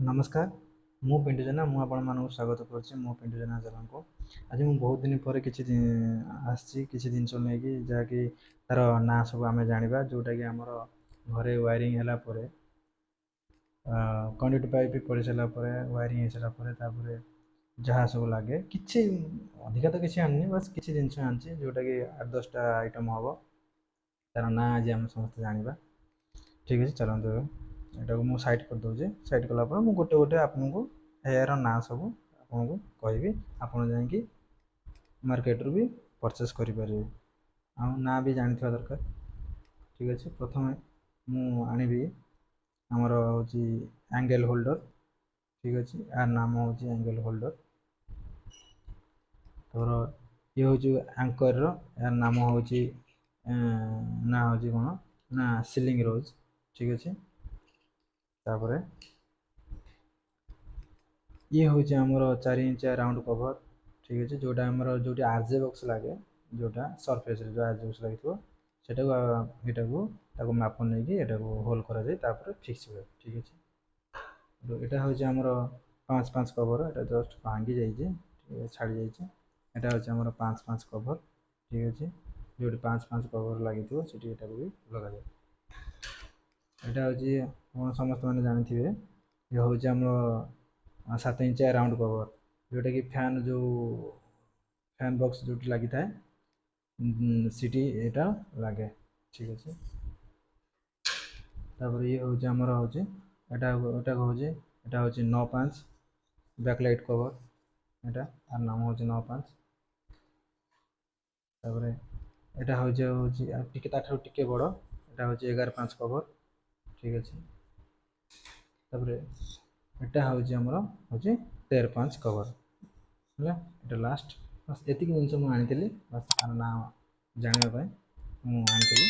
नमस्कार मु पिंटू जेना मु आपण मानक स्वागत करुच्ची मो पिंटू जेना जला को आज मु बहुत दिन पर किसी आसी किसी जिनस नहीं जहाँकि तार ना सब आम जाना जोटा कि आमर घरे वायरिंग है कंडक्ट पाइप पड़ सारा वायरिंग हो सारापर जहाँ सब लगे कि अधिका तो किसी आनी बस किसी जिनस आनी जोटा कि 8-10टा आइटम हम तार ना आज आम समस्त जाना ठीक अच्छे चलते यहाँ को मुझे सैड कर दूसरे सैड कलापर मुझे गोटे गोटे आपको हेयर ना सब आपको कहि आप मार्केट रू भी परचेस करेंगे आ ना भी जानी दरकार ठीक अच्छे प्रथम मु आनी आमर हूँ एंगल होल्डर ठीक अच्छे यार नाम हूँ एंगल होल्डर तोर ये हूँ एंकर यार नाम हूँ ना हूँ कौन ना सिलिंग रोज ठीक अच्छे तापर ये हूँ आमर 4 इंचिया राउंड कवर ठीक अच्छे जोटा आमर जो आरजे बॉक्स लगे जोटा सरफेस जो आरजे बॉक्स लगे सेटा को माप नहीं होल कर फिक्स हुए ठीक अच्छे यहाँ हूँ आमर 5-5 कवर यहाँ जस्ट भांगी जाइए छाड़ी जाइए यहाँ हूँ आमर 5-5 कवर ठीक अच्छे जो 5-5 कवर लगी भी लगा जाए यहाँ हूँ समस्त मैंने जानी ये हूँ आम 7 इंचिया राउंड कवर जोटा कि फैन जो फैन बॉक्स जो लगी था सीटी एटा लगे ठीक अच्छे तापर ये हूँ आमर हूँ एटा हूँ 9-5 बैकलाइट कवर यहाँ नाम हूँ 9-5 तापर यहाँ हूँ टे बड़ यहाँ हूँ 11-5 कवर ठीक अच्छे तापर यहाँ हूँ आमर हूँ 13-5 कवर है ये लास्ट बस ये जिन मुझे बस ना जानापी मुझे